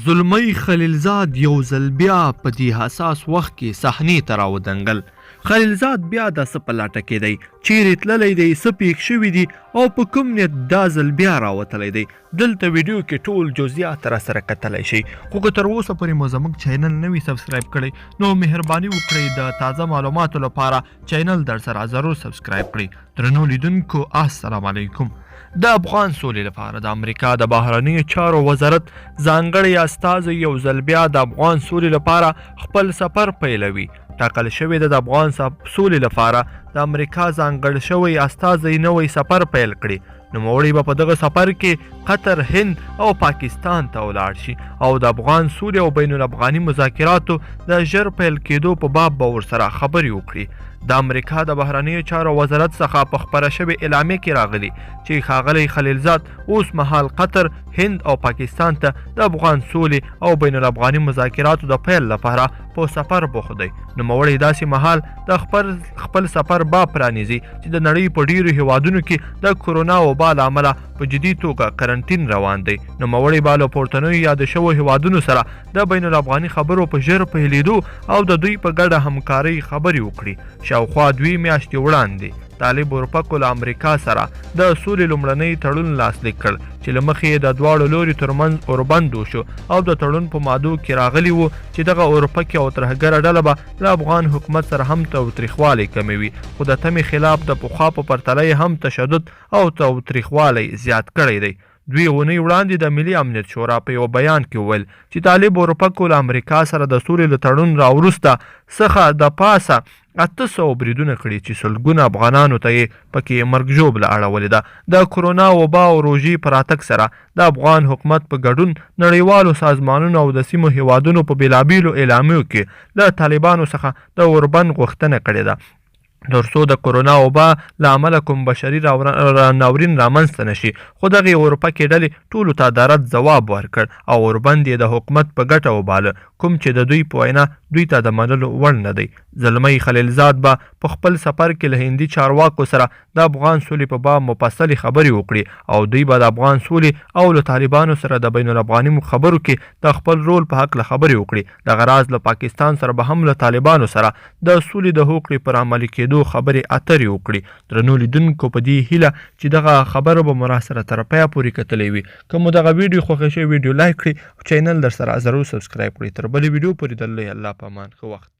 زلمی خلیلزاد یو ځل بیا په دې حساس وخت کې صحنې ته راودنګل. خلیلزاد بیا داسې په لټه کې دی، چیرې تللی دی، څه پېښ شوي دي او په کوم نیت دا ځل بیا راوتلی دی. دلته ویډیو کې ټول جزئیات راسره کتلی شئ، خو که تر اوسه پورې مو زموږ چینل نه وي سبسکرایب کړی نو مهرباني وکړئ د تازه معلوماتو لپاره چینل در سره ضرور سبسکرایب کړئ. درنو لیدونکو السلام علیکم. د افغان سولې لپاره د امریکا د بهرنیو چارو وزارت ځانګړی استازی یو ځل بیا د افغان سولې لپاره خپل سفر پیلوي. ټاکل شوې ده د افغان سولې لپاره د امریکا ځانګړی شوی استازی نوی سفر پیل کړي. نوموړی به په دغه سفر کې قطر، هند او پاکستان ته ولاړ شي او د افغان سولې او بین الافغاني مذاکراتو د ژر پیل کېدو په باب به ورسره خبرې وکړي. د امریکا د بهرنیو چارو وزارت څخه په خپره شوې اعلامیه کې راغلي چې ښاغلی خلیلزاد اوس مهال قطر، هند او پاکستان ته د افغان سولې او بین الافغاني مذاکراتو د پیل لپاره په سفر بوخت دی. نوموړی داسې مهال د خپل سفر باب پرانیزي چې د نړۍ په ډیرو هیوادونو کې د کورونا وبا له امله په جدي توګه کرنټین روان دی. نوموړی به له پورتنیو یاد شوو هیوادونو سره د بین الافغاني خبرو په ژر پیلېدو او د دوی په ګډه همکارۍ خبرې وکړي. شاوخوا 2 میاشتې وړاندې طالب اروپکو له امریکا سره د سولې لومړنی تړون لاسلیک کړ چې له مخې د دواړو لوري ترمنځ اوربند وشو او د تړون په مادو کې راغلي وو چې دغه اروپکي او ترهګره ډله به له افغان حکومت سره هم تاوتریخوالی کموي، خو د تمې خلاف د پخوا په پرتله هم تشدد او تاوتریخوالی زیات کړی دی. 2 اونۍ وړاندې د ملي امنیت شورا په یو بیان کې وویل چې طالب اروپکو له امریکا سره د سولې له تړون راوروسته څخه د پاسه 800 بریدونه کړي چې سلګونه افغانانو ته یې پکې مرګ ژوبله اړولې ده. د کورونا وبا او روژې په راتګ سره د افغان حکومت په ګډون نړیوالو سازمانونو او د سیمو هیوادونو په بېلابېلو اعلامیو کې له طالبانو څخه د اوربند غوښتنه کړې ده ترڅو د کورونا وبا له امله کوم بشري ناورین رامنځته نشي، خو دغې اروپکې ډلې ټولو ته د رد ځواب ورکړ او اوربند یې د حکومت په ګټه وباله، کوم چې د دوی په وینا دوی ته د منلو وړ نه دی. زلمی خلیلزاد به په خپل سفر کې له هندي چارواکو سره د افغان سولې په باب مفصلې خبرې وکړي او دوی به د افغان سولې او له طالبانو سره د بین الافغاني خبرو کې د خپل رول په هکله خبرې وکړي. دغه راز له پاکستان سره به هم له طالبانو سره د سولې د هوکړې پر عملي کېدو خبرې اترې وکړي. درنو لیدونکو په دې هیله چې دغه خبره به مو راسره تر پایه پورې کتلی وي. که مو دغه ویډیو خوښه شوې ویډیو لایک کړئ او چینل در سره ضرور سبسکرایب کړئ. تر بلې ویډیو پورې د الله په امان. ښه وخت.